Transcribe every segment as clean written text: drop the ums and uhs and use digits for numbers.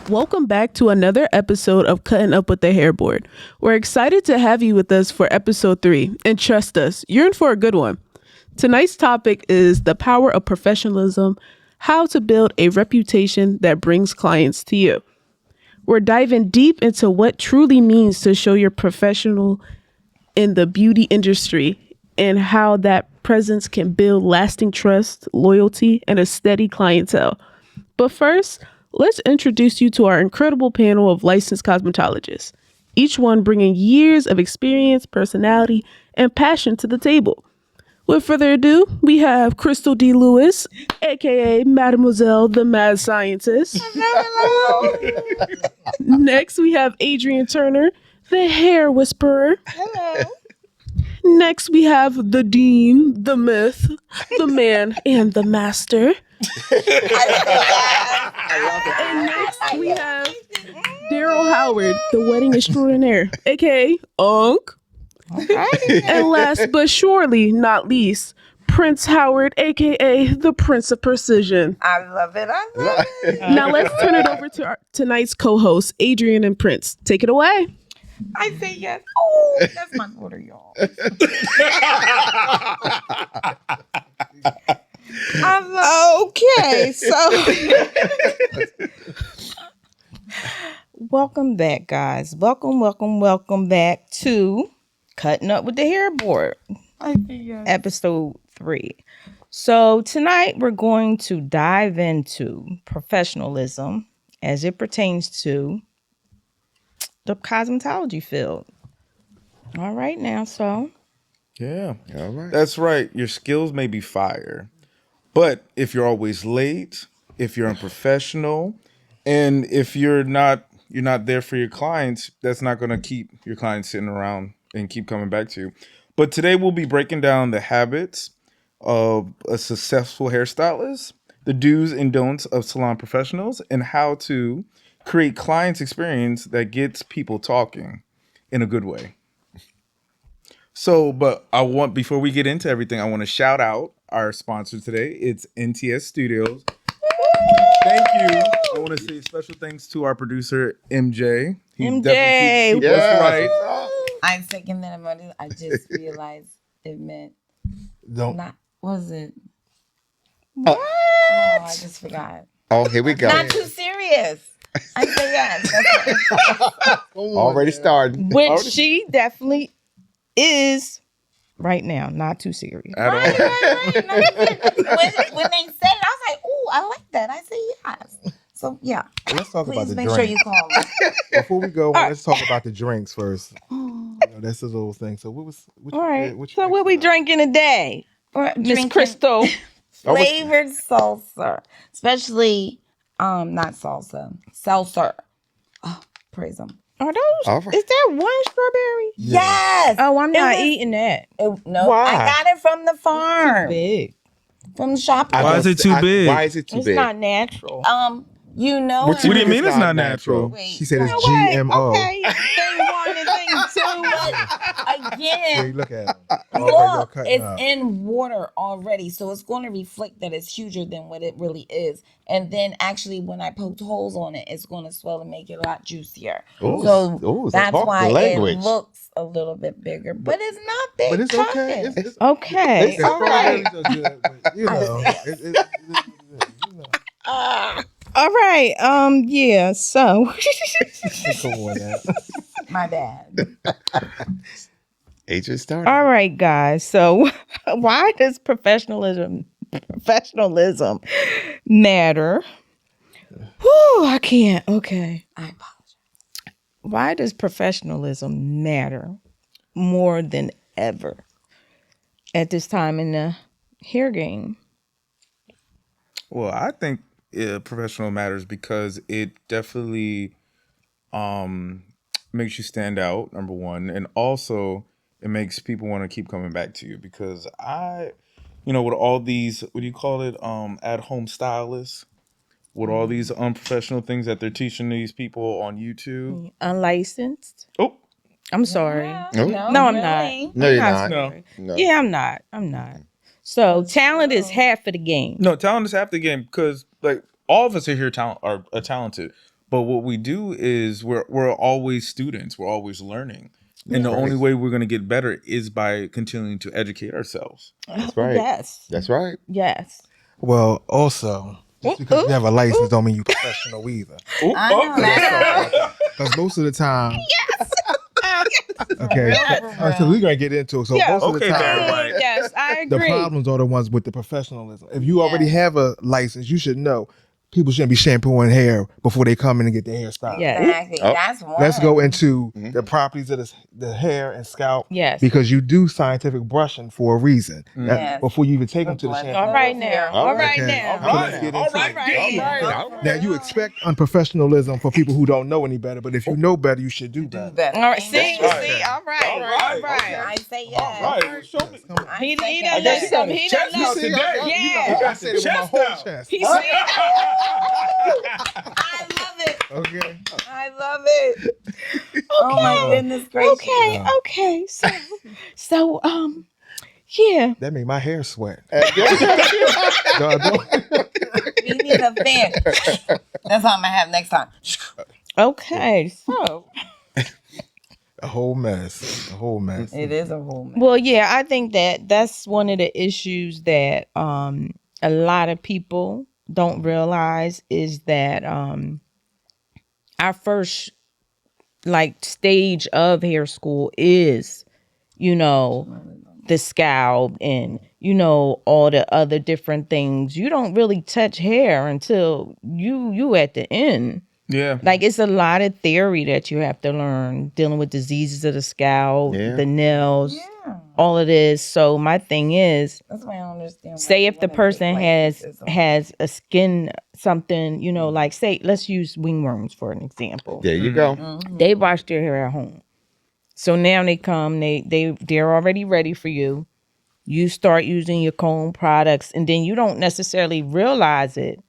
Welcome back to another episode of Cutting Up with the Hairboard. We're excited to have you with us for episode 3, and trust us, you're in for a good one. Tonight's topic is the power of professionalism, how to build a reputation that brings clients to you. We're diving deep into what truly means to show you're professional in the beauty industry and how that presence can build lasting trust, loyalty, and a steady clientele. But first, let's introduce you to our incredible panel of licensed cosmetologists, each one bringing years of experience, personality, and passion to the table. With further ado, we have Crystal D. Lewis, aka Mademoiselle the Mad Scientist. Hello. Next, we have Adrian Turner, the Hair Whisperer. Hello. Next, we have the Dean, the Myth, the Man, and the Master. And next, we have Daryl Howard, the Wedding Extraordinaire, aka Unc. And last but surely not least, Prince Howard, aka the Prince of Precision. I love it. Now let's turn it over to tonight's co-hosts, Adrian and Prince. Take it away. I say yes. Oh, that's my daughter, y'all. Okay, so welcome back, guys. Welcome back to Cutting Up with the Hairboard, episode 3. So tonight we're going to dive into professionalism as it pertains to the cosmetology field. All right, now, so Yeah. All right. That's right. Your skills may be fire, but if you're always late, if you're unprofessional, and if you're not there for your clients, that's not going to keep your clients sitting around and keep coming back to you. But today we'll be breaking down the habits of a successful hairstylist, the do's and don'ts of salon professionals, and how to create clients experience that gets people talking in a good way. So, but before we get into everything, I want to shout out our sponsor today. It's NTS Studios. Thank you. I want to say special thanks to our producer, MJ. MJ. Definitely keeps us right. I'm thinking that about it. I just realized it meant not. Was it? What? Oh, I just forgot. Oh, here we go. Not too serious. I say yes. Already started. Which she definitely is right now. Not too serious. At all. Right. No, when they said it, I was like, "Ooh, I like that." I say yes. So yeah. Let's talk about Please the make drinks. sure you call me. Before we go, let's talk about the drinks first. That's a little thing. So what All right. you So what we drinking today, Miss Crystal? Flavored salsa, especially not salsa, seltzer. Oh, praise them. Are those? All right. Is there one strawberry? Yeah. Yes. Oh, I'm not was- eating that. No, Why? I got it from the farm, Big. from the shop. Why is it too big? Why is it too It's big? not natural. You know. What What do you mean it's not natural? Wait, She said it's you know what? GMO. Okay, thing 1 and thing 2. But Yeah, again, look at it. look, it's in water already, so it's going to reflect that it's huger than what it really is. And then actually, when I poked holes on it, it's going to swell and make it a lot juicier. Ooh, So ooh, that's talk the why it language. looks a little bit bigger, but it's not big. But it's okay. chocolate. It's Okay. the all right. strawberries are good, but, you know, you know. All right. Yeah. So Come on now. My bad. Agent started. all right, guys. So why does professionalism matter? Whew, I can't. Okay. I apologize. Why does professionalism matter more than ever at this time in the hair game? Well, I think professional matters because it definitely makes you stand out, number one, and also it makes people want to keep coming back to you because with all these, what do you call it, at-home stylists, with all these unprofessional things that they're teaching these people on YouTube. Unlicensed? Oh, I'm sorry. No, No, I'm not. really. no, you're I'm not. sorry. No. Yeah, I'm not. So talent is half of the game. no, talent is half the game because like all of us are here are talented, But what we do is we're always students. We're always learning. And the Right. only way we're going to get better is by continuing to educate ourselves. That's right. Yes. That's right. Yes. Well, also, just because you have a license don't mean you professional either. I know that. Because most of the time, okay, so we're gonna get into it. So most of the Okay, time, Darren White. Yes, I the agree. problems are the ones with the professionalism. If you already have a license, you should know people shouldn't be shampooing hair before they come in and get their hair styled. Yeah. Exactly. Oh. That's one. Let's go into the properties of the hair and scalp. Yes. Because you do scientific brushing for a reason. Yes. Before you even take them to the blood shampoo. All right now. All All right. right now. So let's get into it. Right. Now you expect unprofessionalism for people who don't know any better, but if you know better, you should do better. All right. See, right. see. All right. All right. All right. I say yes. Right. Show me. He I done got let some. He done chest out let today. Yeah. I said it with my Chest whole out. chest. He said, I love it. Okay. I love it. Oh my goodness gracious. okay, okay. So, yeah. That made my hair sweat. And yes. No, I don't. We need a fan. That's all I'm gonna have next time. Okay, so. A whole mess. A whole mess. It is a whole mess. Well, yeah, I think that's one of the issues that a lot of people don't realize is that our first stage of hair school is, the scalp and all the other different things. You don't really touch hair until you at the end. Yeah. It's a lot of theory that you have to learn dealing with diseases of the scalp, Yeah. the nails, all of this. So my thing is, That's why I don't understand. say if the person has a skin something, say let's use wingworms for an example. There you go. They wash their hair at home. So now they come, they're already ready for you. You start using your comb products, and then you don't necessarily realize it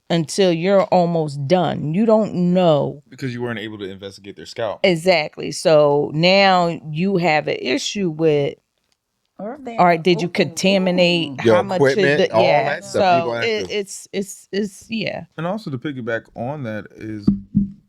until you're almost done. You don't know. Because you weren't able to investigate their scalp. Exactly. So now you have an issue with, all right, did you contaminate Your how much equipment, all that stuff So you're gonna have to- it's yeah. And also to piggyback on that is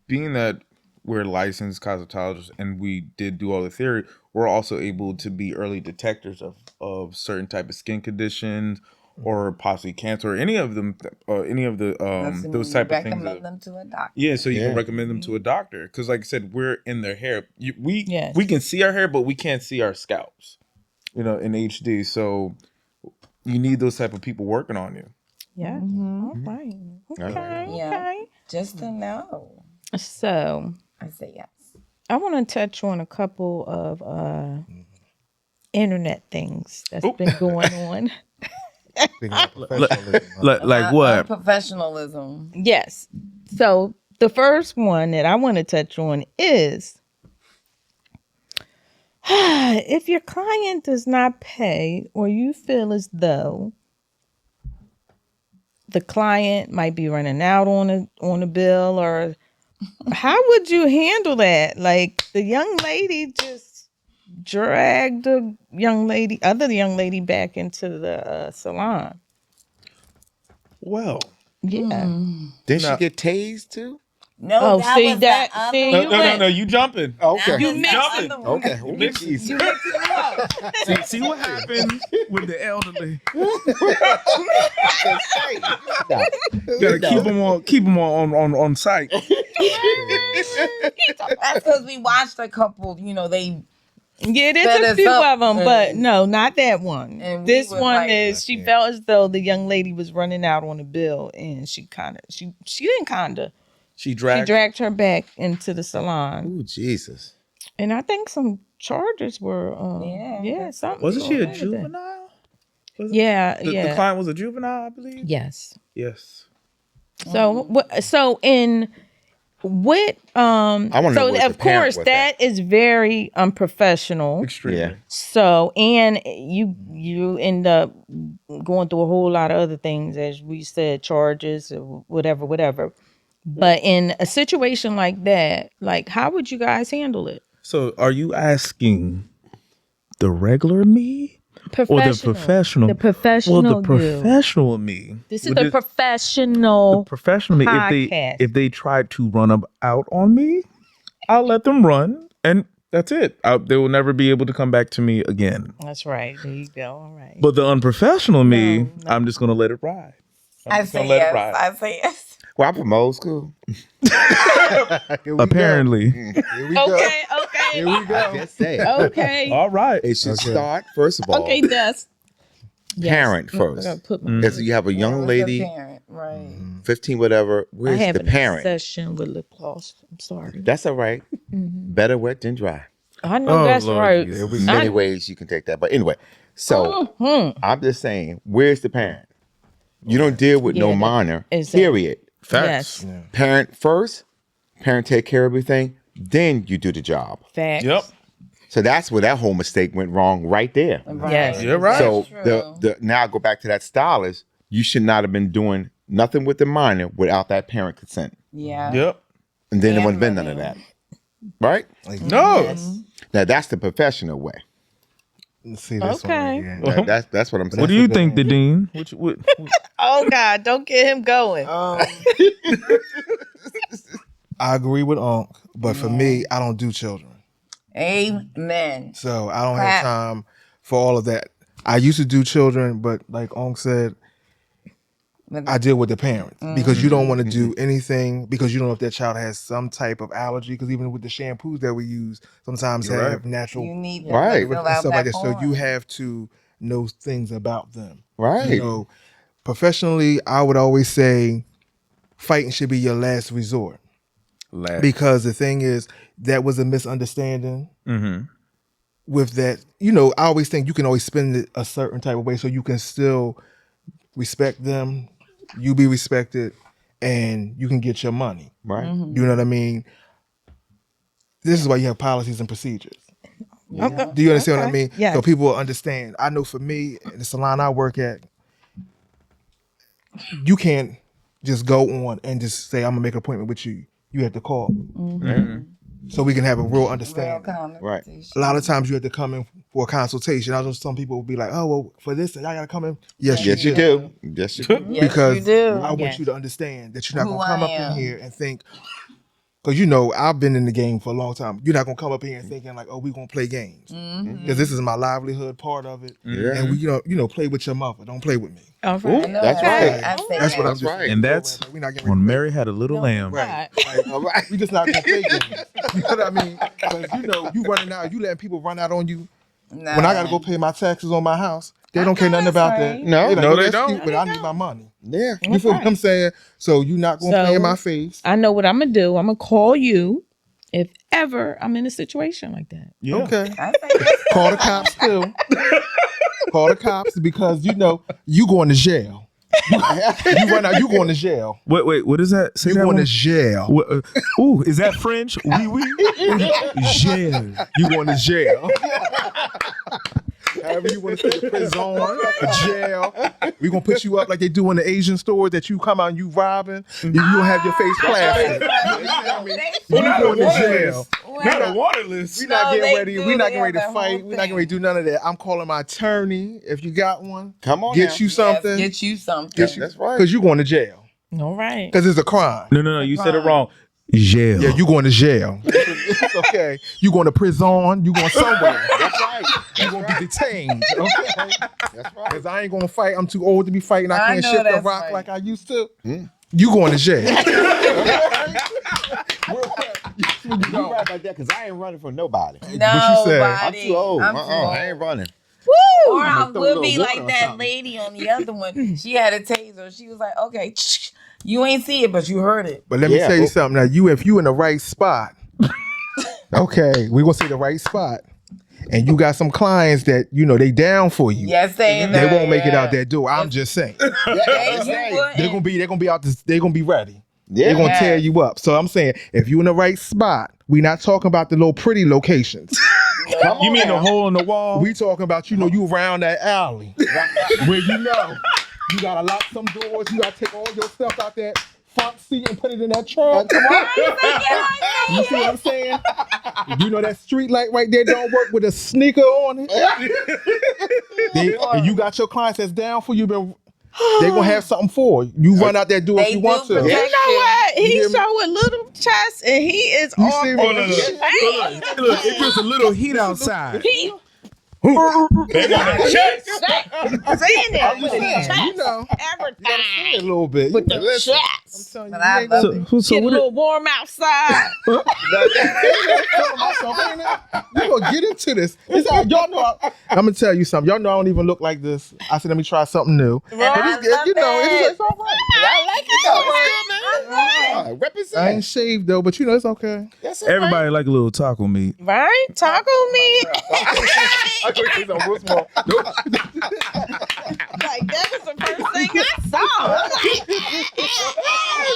being that we're licensed cosmetologists and we did do all the theory, we're also able to be early detectors of certain type of skin conditions or possibly cancer or any of them, those type of things. Recommend them to a doctor. Yeah, so you Yeah. can recommend them to a doctor because, like I said, we're in their hair. We Yes. can see our hair, but we can't see our scalps, in HD. So you need those type of people working on you. Yeah. All right. Okay. Yeah. Okay. Just to know. So I say yes. I want to touch on a couple of internet things that's been going on. Speaking of professionalism, Like what? Professionalism. Yes. So the first one that I want to touch on is if your client does not pay or you feel as though the client might be running out on a bill, or how would you handle that? Like the young lady just dragged the other young lady back into the salon. Well, Yeah. Did she get tased too? No, Oh, that see was that? the other See, one. you went. you jumping. Okay. That was the jumping. other one. Okay. You mixed it. You mixed it up. See what happens with the elderly. Gotta keep them on site. That's because we watched a couple, they Yeah, there's Set a us few up, of them, but and- no, not that one. and we This was one like- is she felt as though the young lady was running out on a bill, and she dragged her back into the salon, Oh Jesus. and I think some charges were something. Wasn't she a going on with that. juvenile? Was it? Yeah, The yeah. client was a juvenile, I believe. Yes. Yes. So so in what wanna know so what of the parent course was that is very unprofessional. Extremely. Yeah. So and you end up going through a whole lot of other things, as we said, charges or whatever. But in a situation like that, like how would you guys handle it? So are you asking the regular me Professional. Or the professional. The professional. Well, the you. professional me. This is the professional. Professional me. podcast. If they try to run out on me, I'll let them run, and that's it. They will never be able to come back to me again. That's right. There you go. All right. But the unprofessional me, No. I'm just gonna let it ride. I say yes. I say yes. Well, I'm from old school. Here we Apparently. go. Here we go. Okay. Here we go. I just say. Okay. All right. It should Okay. start, first of all, Okay, Des. parent I first. gotta put my. As you have a young lady, Parent, right. 15, whatever, I where's have the an parent? obsession with lip gloss. I'm sorry. That's all right. Better wet than dry. I know Oh, that's Lord right. Jesus. There's many ways you can take that. But anyway, so I'm just saying, where's the parent? You don't deal with no Yeah, minor, exactly. period. Facts. Yes. Parent first, parent take care of everything, then you do the job. Facts. Yep. So that's where that whole mistake went wrong right there. Yes. You're right. So true. the now I go back to that stylist, you should not have been doing nothing with the minor without that parent consent. Yeah. Yep. And then there And wouldn't been none of that. Right? No. Now that's the professional way. Let's see this Okay. one right here. That's what I'm saying. What do you think, Dean? What? Oh God! Don't get him going. I agree with Unc, but for me, I don't do children. Amen. So I don't Clap. have time for all of that. I used to do children, but like Unc said, I deal with the parents because you don't want to do anything because you don't know if that child has some type of allergy. Because even with the shampoos that we use, sometimes You're have right. natural You need to Right. fill and out stuff like that. that So you form. have to know things about them. Right. You know, professionally, I would always say fighting should be your last resort because the thing is that was a misunderstanding. Mm-hmm. With that, you know, I always think you can always spend it a certain type of way so you can still respect them, you be respected, and you can get your money. Right. You know what I mean? This is why you have policies and procedures. Do you understand what I mean? Yes. So people will understand. I know for me, in the salon I work at, you can't just go on and just say, I'm gonna make an appointment with you. You have to call me. So we can have a real understanding. Right. A lot of times you have to come in for a consultation. I know some people will be like, oh, well, for this, I got to come in. Yes, Yes, you do. Yes, you do. Yes, because you do. I want Yes. you to understand that you're not Who going to come I up am. in here and think, because you know, I've been in the game for a long time. You're not going to come up here and thinking like, oh, we're going to play games. Because this is my livelihood part of it. Yeah. And we, you know, play with your mother. Don't play with me. All right. I know That's that. right. I say That's what that. I'm just right. And that's we're not getting when ready Mary had a little lamb. Right. All right. We just not gonna play games. You know what I mean? Because you know, you running out, you letting people run out on you. No. When I gotta go pay my taxes on my house, they don't care nothing that's about right. that. No. They like, No, "Oh, they that's don't. cute, but I need my money. Yeah. You feel what I'm saying? So you not gonna play in my face. I know what I'm gonna do. I'm gonna call you if ever I'm in a situation like that. Yeah. Okay. I say yes. Call the cops too. Call the cops because you know you going to jail. You run out, you going to jail. Wait. What is that? Say You that going to one. jail. What, ooh, is that French? Oui, oui. Jail. You going to jail. However you want to say the prison or jail. We gonna put you up like they do in the Asian store that you come out and you robbing. You don't have your face plastered. You going to jail. Not a water list. We not No, getting they ready. do. We not They getting ready have to that whole fight. We not getting ready to do none of that. I'm calling my attorney if you got one. Come on Get now. you something. Get you something. Yes, that's right. Because you going to jail. All right. Because it's a crime. No. You said it wrong. Jail. Yeah, you going to jail. It's okay. You going to prison. You going somewhere. That's right. You gonna be detained. Okay. That's right. Because I ain't gonna fight. I'm too old to be fighting. I I can't know shift the that's rock right. like I used to. You going to jail. You're right about that because I ain't running from nobody. What you say? I'm too old. I'm too I ain't running. Or I throw a would little be water like or that something. lady on the other one. She had a taser. She was like, okay, you ain't see it, but you heard it. But let me Yeah. tell you something. Now, if you in the right spot, okay, we gonna say the right spot, and you got some clients that you know they down for you. Yes, saying They that. won't make it out that door. I'm just saying. Yes, you would. They're gonna be out this. They're gonna be ready. Yeah. They're gonna tear you up. So I'm saying, if you in the right spot, we not talking about the little pretty locations. You mean the hole in the wall? We talking about, you around that alley where you gotta lock some doors, you gotta take all your stuff out that front seat and put it in that trunk. You see what I'm saying? You know that street light right there don't work with a sneaker on it. And you got your clients that's down for you. They gonna have something for you. You run out there do if you want to. You know what? He's showing little chest and he is You off see on me? the Look, it's just a little heat outside. saying that I'm with just his saying, chest. you know, Everything. a little bit. With the Listen, chest. I'm telling you, But I you ain't love gonna- it. Get a little warm outside. You gonna get into this. Y'all know. I'm gonna tell you something. Y'all know I don't even look like this. I said, let me try something new. But it's good. You know, it's all right. I like it though. Represent. I ain't shaved though, but you know, it's okay. That's all right. Everybody like a little taco meat. Right? Taco meat. I thought he's on real small. Nope. Like that was the first thing I saw.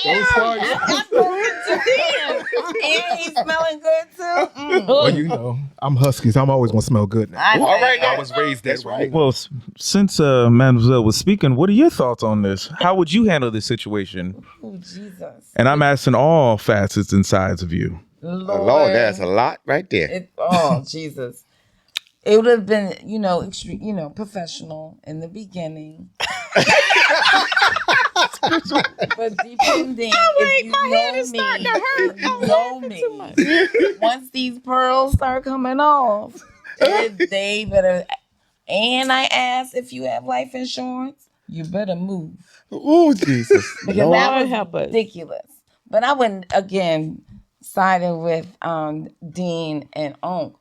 Don't start. I'm going to him. And he's smelling good too. Well, you know, I'm husky, so I'm always gonna smell good now. All right, I was raised that way. Well, since Mademoiselle was speaking, what are your thoughts on this? How would you handle this situation? Oh, Jesus. And I'm asking all facets and sides of you. Lord, that's a lot right there. Jesus. It would have been, professional in the beginning. But depending if you know me, once these pearls start coming off, they better. And I asked if you have life insurance, you better move. Oh, Jesus. Because that was ridiculous. But I wouldn't, again, siding with Dean and Onk.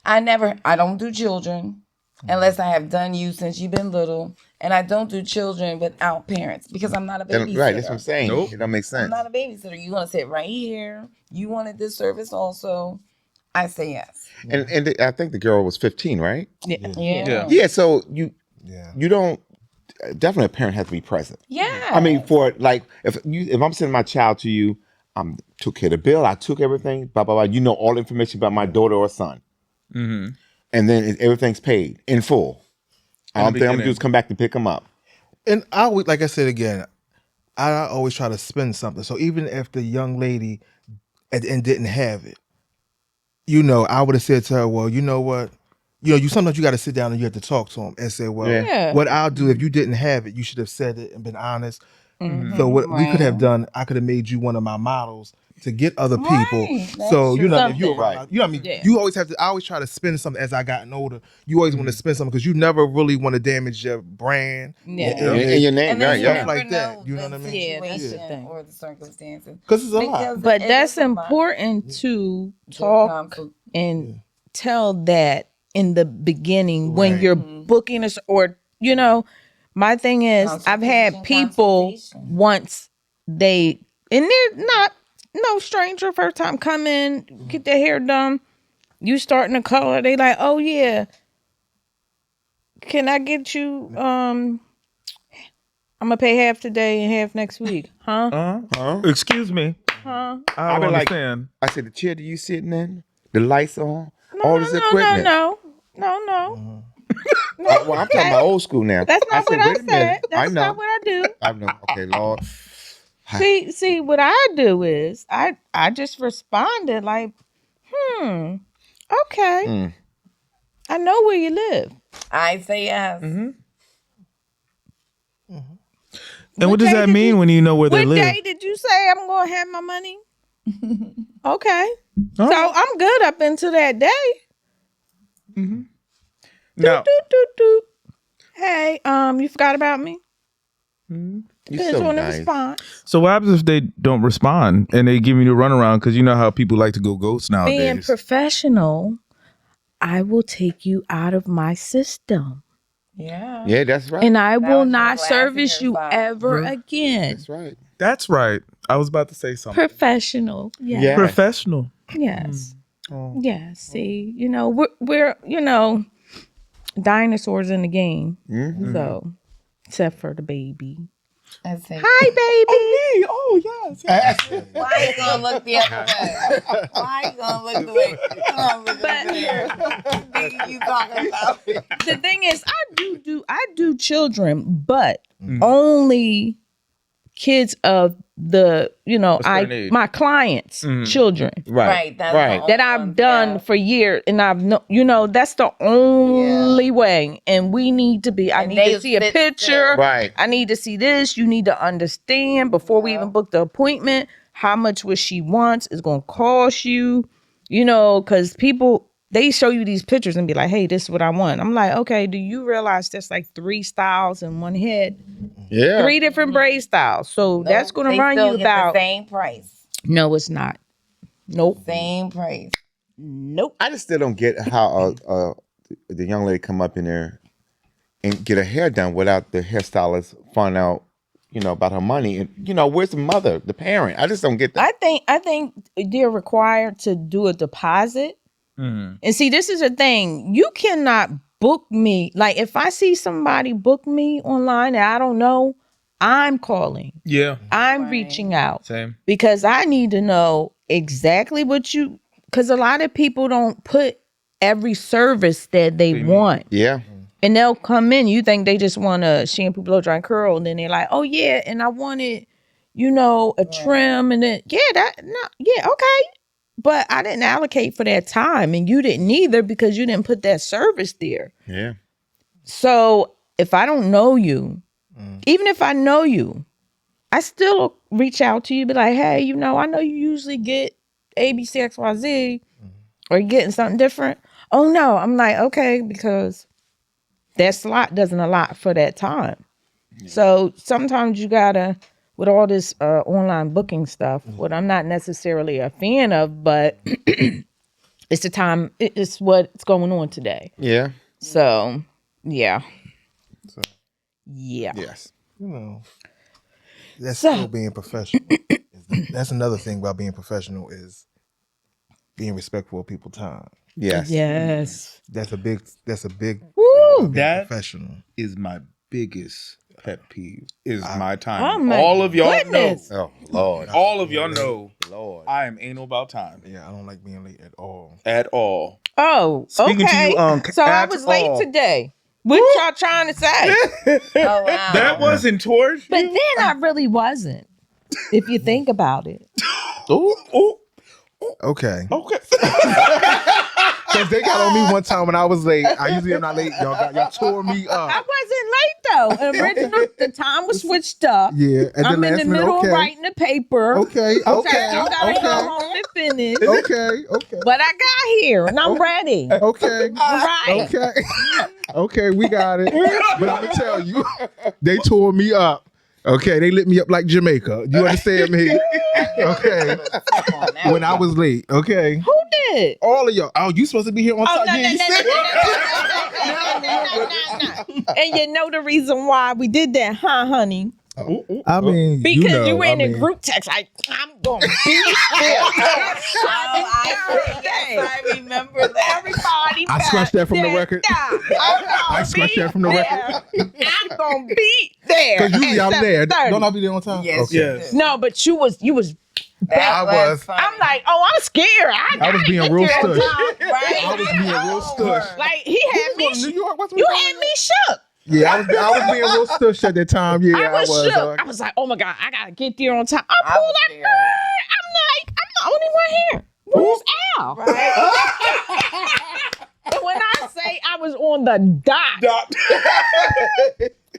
I don't do children unless I have done you since you've been little. And I don't do children without parents because I'm not a babysitter. Right, that's what I'm saying. Nope. It don't make sense. I'm not a babysitter. You want to sit right here. You wanted this service also. I say yes. And I think the girl was 15, right? Yeah. Yeah, so you don't, definitely a parent has to be present. Yeah. I mean, for like, if I'm sending my child to you, I took care of the bill, I took everything, blah, blah, blah. You know all the information about my daughter or son. Mm-hmm. And then everything's paid in full. All I'm going to do is come back to pick them up. And I would, like I said again, I always try to spend something. So even if the young lady at the end didn't have it, I would have said to her, well, you know what? You sometimes you got to sit down and you have to talk to them and say, well, what I'll do if you didn't have it, you should have said it and been honest. Mm-hmm. So what we could have done, I could have made you one of my models to get other people. So if you're right, you always have to. I always try to spend something as I gotten older. You always want to spend something because you never really want to damage your brand and your name, stuff like that. You know what I mean? Yeah, that's the thing. Or the circumstances. Because it's a lot. But that's important to talk and tell that in the beginning when you're booking us, or my thing is I've had people once and they're not no stranger, first time come in, get their hair done, you starting to color, they like, oh yeah, can I get you I'm gonna pay half today and half next week, huh? Excuse me. Huh? I don't understand. I said, the chair that you sitting in, the lights on, all this equipment. No. Well, I'm talking about old school now. That's not what I wait a minute. said. That's I know. not what I do. I know. Okay, Lord. See, what I do is I just responded like, okay. I know where you live. I say yes. Mm-hmm. And what does that mean when you know where they live? What day did you say I'm going to have my money? Okay. So I'm good up until that day. Mm-hmm. Now, do. Hey, you forgot about me? You're Depends so on the nice. response. so what happens if they don't respond and they give you the runaround? Because you know how people like to go ghost nowadays. Being professional, I will take you out of my system. Yeah. Yeah, that's right. And I will was not your service glass you ear ever Mhm. again. That's right. That's right. I was about to say something. Professional. Yes. Yeah. Professional. Yes. Oh. Yes. See, we're dinosaurs in the game. Mm-hmm. So, except for the baby. I say, Hi, baby. Oh yes. why you gonna look the other way? Why you gonna look the way? Come on, look over here. What you talking about? The thing is, I do children, but only kids of the, certain age. my clients' children Right. That's Right. the that only I've one, done yeah. for years, and that's the only way. And we need to be. I And need they to see a sit picture. still. Right. I need to see this. You need to understand before we even book the appointment how much what she wants is going to cost you. Because people, they show you these pictures and be like, hey, this is what I want. I'm like, okay, do you realize there's like 3 styles in one head? Yeah. 3 different braid styles. So that's going to They run still you get about. the same price. No, it's not. Nope. Same price. Nope. I just still don't get how the young lady come up in there and get her hair done without the hairstylist find out, about her money. And, where's the mother, the parent? I just don't get that. I think they're required to do a deposit. And see, this is a thing. You cannot book me. Like, if I see somebody book me online and I don't know, I'm calling. Yeah. I'm reaching out. Same. Because I need to know exactly because a lot of people don't put every service that they want. Yeah. And they'll come in. You think they just want a shampoo, blow dry, and curl, and then they're like, "Oh yeah," and I wanted, a trim, and then okay, but I didn't allocate for that time, and you didn't either because you didn't put that service there. Yeah. So if I don't know you, even if I know you, I still reach out to you, be like, "Hey, I know you usually get ABCXYZ, or you're getting something different." Oh no, I'm like, okay, because that slot doesn't allot for that time. So sometimes you gotta, with all this online booking stuff, what I'm not necessarily a fan of, but it's the time, it's what's going on today. Yeah. So, yeah. Yeah. Yes. That's still being professional. That's another thing about being professional is being respectful of people's time. Yes. Yes. That's a big Woo! being That professional. is my biggest pet peeve. Is my Oh time. my All of y'all goodness. know. Oh Lord. All of y'all know. Lord. I am anal about time Yeah, I don't like being late at all. at all. Oh, Speaking to okay. you, So I at was late all. today. What y'all trying to say? Oh wow. That wasn't towards But you. then I really wasn't. If you think about it. Ooh, ooh, Okay. okay. Because they got on me one time when I was late. I usually am not late. Y'all tore me I up. wasn't late though. Original, the time was switched up. Yeah. At the I'm in last the minute. middle Okay. of writing the paper. Okay. Okay. I gotta go Okay. home and finish. Okay. But I got here and I'm ready. Okay. All right. Okay. Okay, we got it. But I'm gonna tell you, they tore me up. Okay, they lit me up like Jamaica. You understand me? Okay. When I was late. Okay. Who did? All of y'all. Oh, you supposed to be here on Oh, time. Yeah, you said no. And you know the reason why we did that, huh, honey? I mean, Because you were in a group text like, I'm going to be there. I remember that. Everybody I scratched that from the record. I scratched that from the record. I'm going to be there. Because usually I'm there. 7:30. Don't I be there on time? Yes. Okay. Yes. No, but you was I was. funny. I'm like, oh, I'm scared. I was being real stush. right? I was being real stush. Like he had Going me. to New York? What's You had me shook. Yeah, I was being real stush at that time. Yeah, I was shook. I was like, oh my God, I gotta get there on time. I I pulled was up. scared. I'm like, I'm the only one here. Where's Al? And when I say I was on the dot,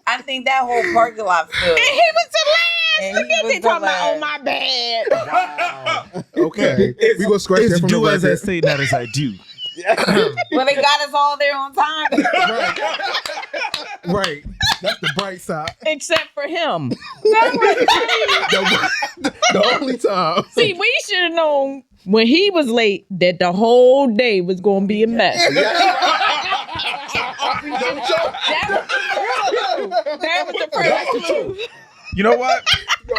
I think that whole parking lot filled. and he was the last. And And he was they the talking about, oh last. my bad. Okay, we gonna scratch It's that from the do as I record. say, not as I do. Well, they got us all there on time. Right, that's the bright side. Except for him. The only time. See, we should have known when he was late that the whole day was going to be a mess. That was the first clue. You know what?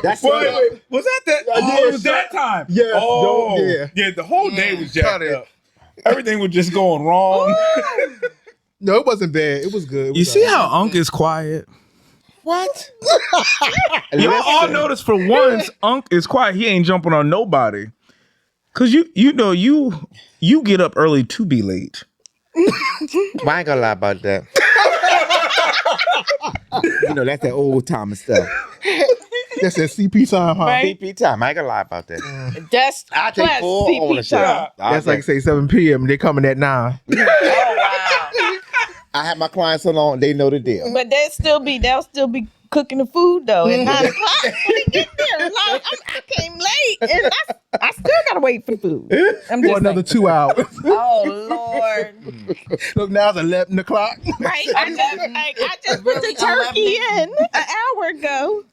That's Wait. Was that? Oh, it was that time. Yeah. Oh, Yeah. The whole day was Cut jacked it. up. Everything was just going wrong. No, it wasn't bad. It was good. It You was see all right. how Unc is quiet? What? Y'all all notice for once, Unc is quiet. He ain't jumping on nobody. Cause you get up early to be late. Well, I ain't gonna lie about that. That's that old time stuff. That's at CP time, huh? Right. CP time. I ain't gonna lie about that. That's I take plus full CP ownership. time. That's like say 7 p.m. They coming at 9. Oh wow. I have my clients so long, they know the deal. But they'll still be cooking the food though at 9 o'clock when they get there. Like, I came late and I still gotta wait for the food. I'm For just another saying. 2 hours. Oh Lord. Look, now it's 11 o'clock. Right. I just put the turkey in an hour ago.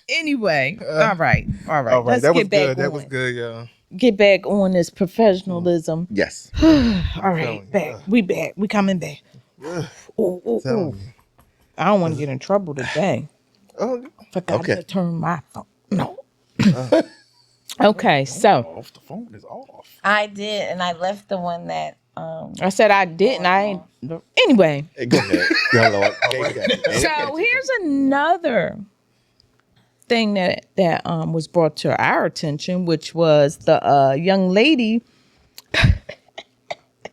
Anyway. All right. All right, Let's that was get back good. That on was it. good, yeah. Get back on this professionalism. Yes. All right, back. We back. We coming back. Ooh. I don't want to get in trouble today. Oh, Forgot Okay. to turn my phone. No. Okay, so Off the phone is off. I did, and I left the one that I said I didn't. I ain't. Anyway, Hey, go ahead. Good Lord. so here's another thing that was brought to our attention, which was the young lady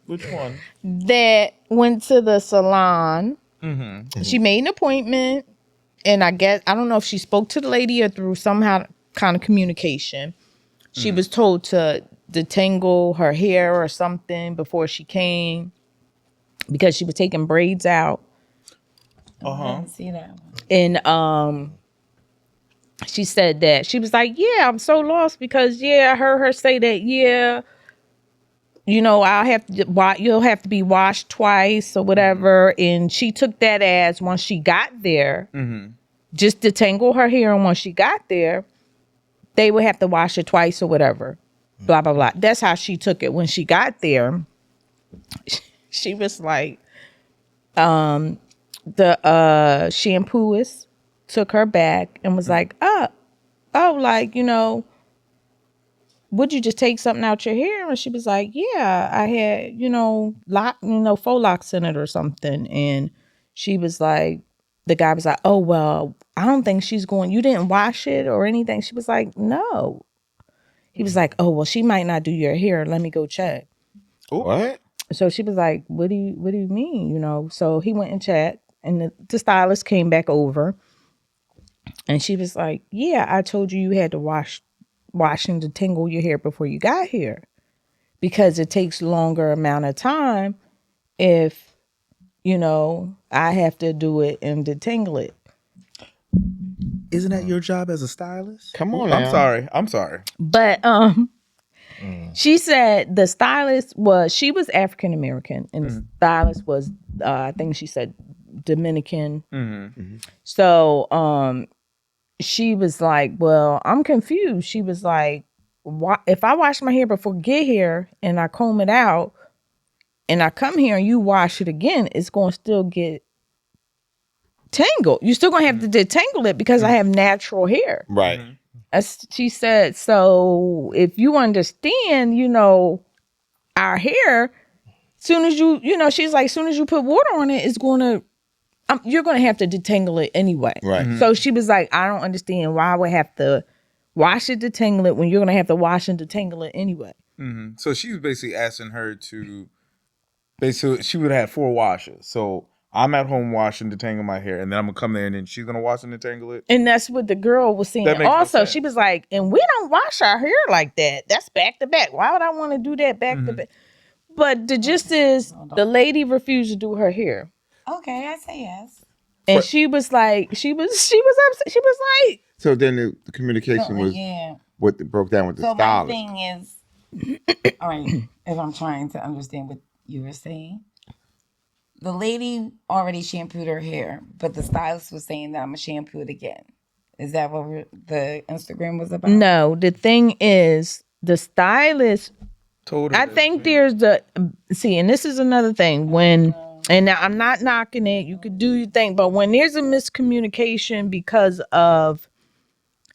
Which one? that went to the salon. Mm-hmm. She made an appointment, and I don't know if she spoke to the lady or through somehow kind of communication. She was told to detangle her hair or something before she came because she was taking braids out. I didn't see that one. And she said that she was like, yeah, I'm so lost because I heard her say that, you'll have to be washed twice or whatever. And she took that as once she got there, just detangle her hair, and once she got there, they would have to wash it twice or whatever. Blah blah blah. That's how she took it. When she got there, she was like, the shampooist took her back and was like, like, would you just take something out your hair? And she was like, yeah, I had, faux locks in it or something. And she was like, the guy was like, oh, well, I don't think she's going, you didn't wash it or anything. She was like, no. He was like, oh, well, she might not do your hair. Let me go check. What? So she was like, what do you mean? So he went and checked, and the stylist came back over, and she was like, yeah, I told you had to wash and detangle your hair before you got here because it takes longer amount of time if, I have to do it and detangle it. Isn't that your job as a stylist? Come on I'm now. sorry. But she said the stylist she was African American, and the stylist was I think she said Dominican. So she was like, well, I'm confused. She was like, if I wash my hair before I get here and I comb it out and I come here and you wash it again, it's going to still get tangled. You're still going to have to detangle it because I have natural hair. Right. As she said, so if you understand, our hair, soon as she's like, soon as you put water on it, it's going to, you're going to have to detangle it anyway. Right. So she was like, I don't understand why I would have to wash it, detangle it when you're going to have to wash and detangle it anyway. So she was basically asking her to, she would have 4 washes. So I'm at home washing, detangling my hair, and then I'm going to come there and then she's going to wash and detangle it. And that's what the girl was saying. That makes no Also, sense. she was like, and we don't wash our hair like that. That's back to back. Why would I want to do that back to back? But the gist is the lady refused to do her hair. Okay, I say yes. And she was like, she was upset. She was like, So then the communication was what broke down with the So my stylist. thing is, all right, if I'm trying to understand what you were saying, the lady already shampooed her hair, but the stylist was saying that I'm gonna shampoo it again. Is that what the Instagram was about? no, the thing is, the stylist, Told her I think there's and this is another thing and now I'm not knocking it. You could do your thing, but when there's a miscommunication because of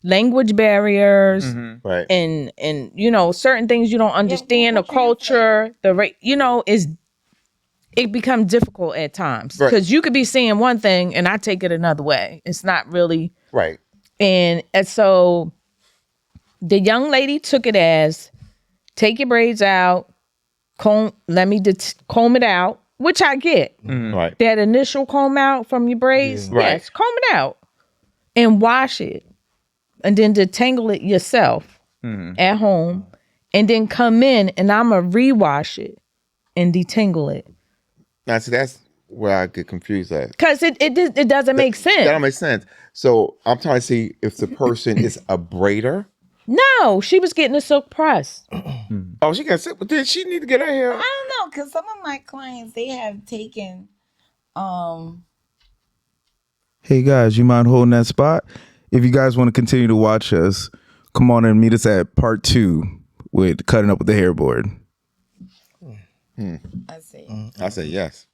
language barriers Right. and certain things you don't understand, the culture, the rate, it becomes difficult at times because you could be saying one thing and I take it another way. It's not really Right. and so the young lady took it as take your braids out, comb it out, which I get. Right. That initial comb out from your braids, Right. yes, comb it out and wash it. and then detangle it yourself at home, and then come in and I'm going to rewash it and detangle it. Now, see, that's where I get confused at. Because it doesn't make sense. That don't make sense. So I'm trying to see if the person is a braider. No, she was getting a silk press. Oh, she got sick, but then she need to get her hair. I don't know, because some of my clients, they have taken Hey guys, you mind holding that spot? If you guys want to continue to watch us, come on and meet us at part 2 with Cutting Up with the Hairboard. I see. I say yes.